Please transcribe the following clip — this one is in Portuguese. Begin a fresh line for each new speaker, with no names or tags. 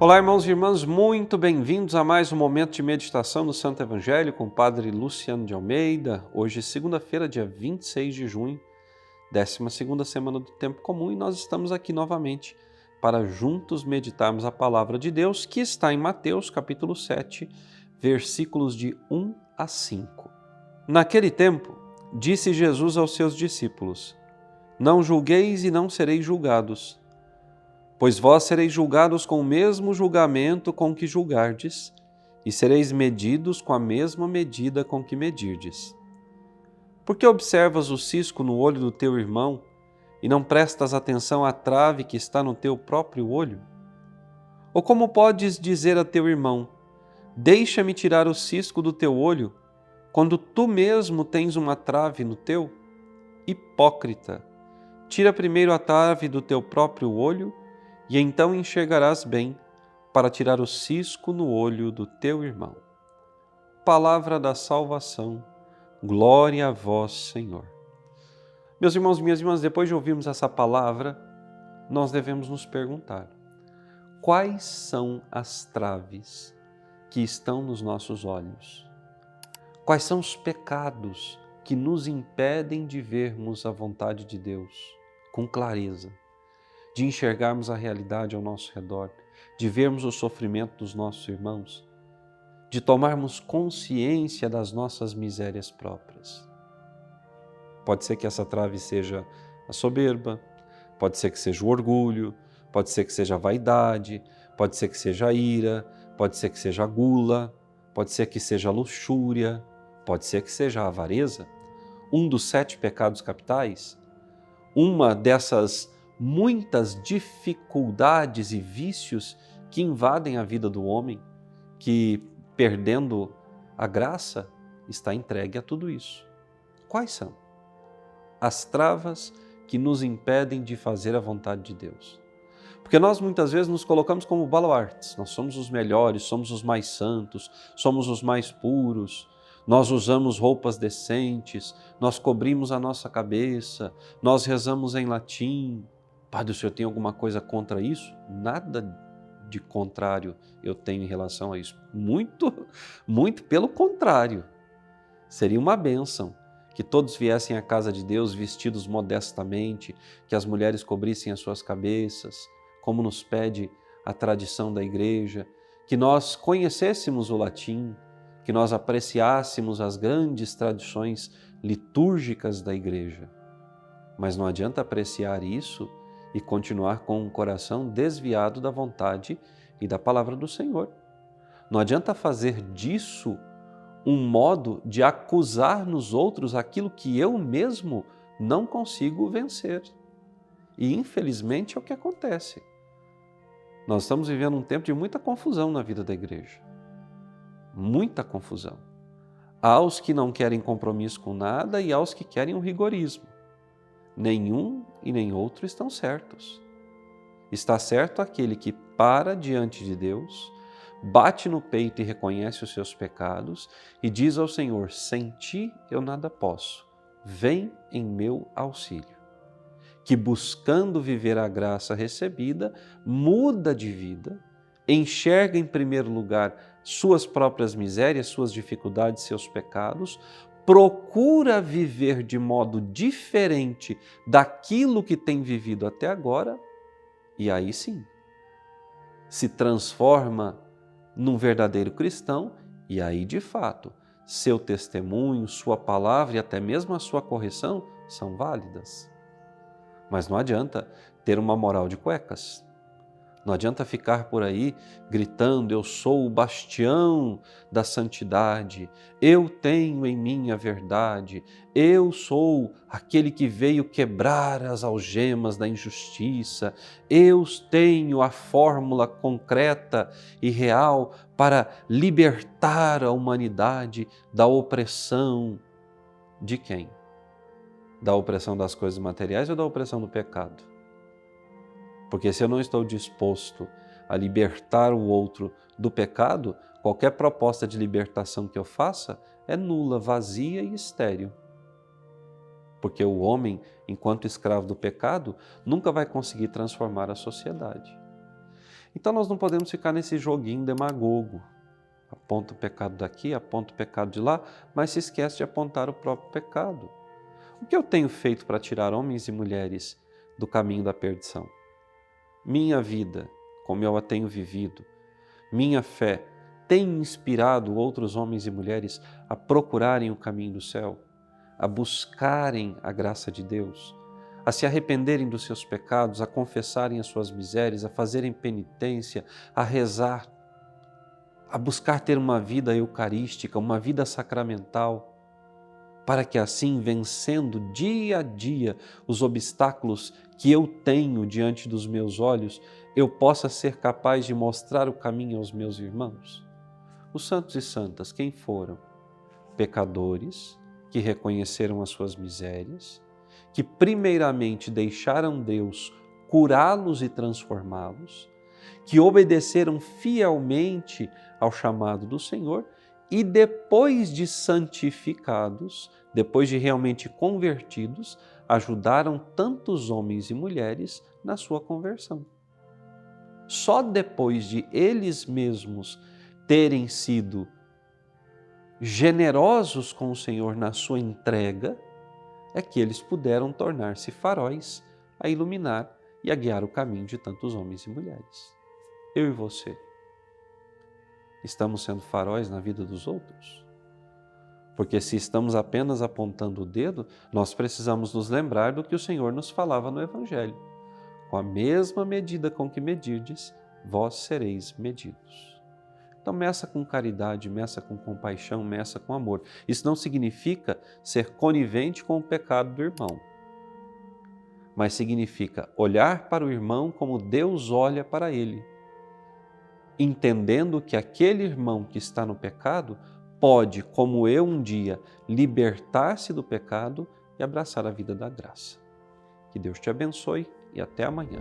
Olá, irmãos e irmãs, muito bem-vindos a mais um momento de meditação do Santo Evangelho com o Padre Luciano de Almeida. Hoje, segunda-feira, dia 26 de junho, 12ª semana do Tempo Comum, e nós estamos aqui novamente para juntos meditarmos a Palavra de Deus, que está em Mateus, capítulo 7, versículos de 1 a 5. Naquele tempo, disse Jesus aos seus discípulos: Não julgueis e não sereis julgados, pois vós sereis julgados com o mesmo julgamento com que julgardes, e sereis medidos com a mesma medida com que medirdes. Por que observas o cisco no olho do teu irmão, e não prestas atenção à trave que está no teu próprio olho? Ou como podes dizer a teu irmão: Deixa-me tirar o cisco do teu olho, quando tu mesmo tens uma trave no teu? Hipócrita! Tira primeiro a trave do teu próprio olho, e então enxergarás bem para tirar o cisco no olho do teu irmão. Palavra da salvação, glória a vós, Senhor. Meus irmãos e minhas irmãs, depois de ouvirmos essa palavra, nós devemos nos perguntar: quais são as traves que estão nos nossos olhos? Quais são os pecados que nos impedem de vermos a vontade de Deus com clareza? De enxergarmos a realidade ao nosso redor, de vermos o sofrimento dos nossos irmãos, de tomarmos consciência das nossas misérias próprias. Pode ser que essa trave seja a soberba, pode ser que seja o orgulho, pode ser que seja a vaidade, pode ser que seja a ira, pode ser que seja a gula, pode ser que seja a luxúria, pode ser que seja a avareza, um dos 7 pecados capitais, uma dessas muitas dificuldades e vícios que invadem a vida do homem, que, perdendo a graça, está entregue a tudo isso. Quais são as travas que nos impedem de fazer a vontade de Deus? Porque nós muitas vezes nos colocamos como baluartes, nós somos os melhores, somos os mais santos, somos os mais puros, nós usamos roupas decentes, nós cobrimos a nossa cabeça, nós rezamos em latim. Padre, o senhor tem alguma coisa contra isso? Nada de contrário eu tenho em relação a isso. Muito pelo contrário. Seria uma bênção que todos viessem à casa de Deus vestidos modestamente, que as mulheres cobrissem as suas cabeças, como nos pede a tradição da igreja, que nós conhecêssemos o latim, que nós apreciássemos as grandes tradições litúrgicas da igreja. Mas não adianta apreciar isso e continuar com um coração desviado da vontade e da palavra do Senhor. Não adianta fazer disso um modo de acusar nos outros aquilo que eu mesmo não consigo vencer. E infelizmente é o que acontece. Nós estamos vivendo um tempo de muita confusão na vida da igreja. Muita confusão. Há os que não querem compromisso com nada e há os que querem o rigorismo. Nenhum e nem outro estão certos. Está certo aquele que para diante de Deus, bate no peito e reconhece os seus pecados e diz ao Senhor: sem ti eu nada posso, vem em meu auxílio. Que buscando viver a graça recebida, muda de vida, enxerga em primeiro lugar suas próprias misérias, suas dificuldades, seus pecados, procura viver de modo diferente daquilo que tem vivido até agora, e aí sim, se transforma num verdadeiro cristão, e aí de fato, seu testemunho, sua palavra e até mesmo a sua correção são válidas. Mas não adianta ter uma moral de cuecas. Não adianta ficar por aí gritando: eu sou o bastião da santidade, eu tenho em mim a verdade, eu sou aquele que veio quebrar as algemas da injustiça, eu tenho a fórmula concreta e real para libertar a humanidade da opressão de quem? Da opressão das coisas materiais ou da opressão do pecado? Porque se eu não estou disposto a libertar o outro do pecado, qualquer proposta de libertação que eu faça é nula, vazia e estéril. Porque o homem, enquanto escravo do pecado, nunca vai conseguir transformar a sociedade. Então nós não podemos ficar nesse joguinho demagogo. Aponta o pecado daqui, aponta o pecado de lá, mas se esquece de apontar o próprio pecado. O que eu tenho feito para tirar homens e mulheres do caminho da perdição? Minha vida, como eu a tenho vivido, minha fé, tem inspirado outros homens e mulheres a procurarem o caminho do céu, a buscarem a graça de Deus, a se arrependerem dos seus pecados, a confessarem as suas misérias, a fazerem penitência, a rezar, a buscar ter uma vida eucarística, uma vida sacramental, para que assim, vencendo dia a dia os obstáculos que eu tenho diante dos meus olhos, eu possa ser capaz de mostrar o caminho aos meus irmãos? Os santos e santas, quem foram? Pecadores que reconheceram as suas misérias, que primeiramente deixaram Deus curá-los e transformá-los, que obedeceram fielmente ao chamado do Senhor e depois de santificados, depois de realmente convertidos, ajudaram tantos homens e mulheres na sua conversão. Só depois de eles mesmos terem sido generosos com o Senhor na sua entrega, é que eles puderam tornar-se faróis a iluminar e a guiar o caminho de tantos homens e mulheres. Eu e você, estamos sendo faróis na vida dos outros? Porque se estamos apenas apontando o dedo, nós precisamos nos lembrar do que o Senhor nos falava no Evangelho. Com a mesma medida com que medirdes, vós sereis medidos. Então meça com caridade, meça com compaixão, meça com amor. Isso não significa ser conivente com o pecado do irmão, mas significa olhar para o irmão como Deus olha para ele, entendendo que aquele irmão que está no pecado pode, como eu um dia, libertar-se do pecado e abraçar a vida da graça. Que Deus te abençoe e até amanhã.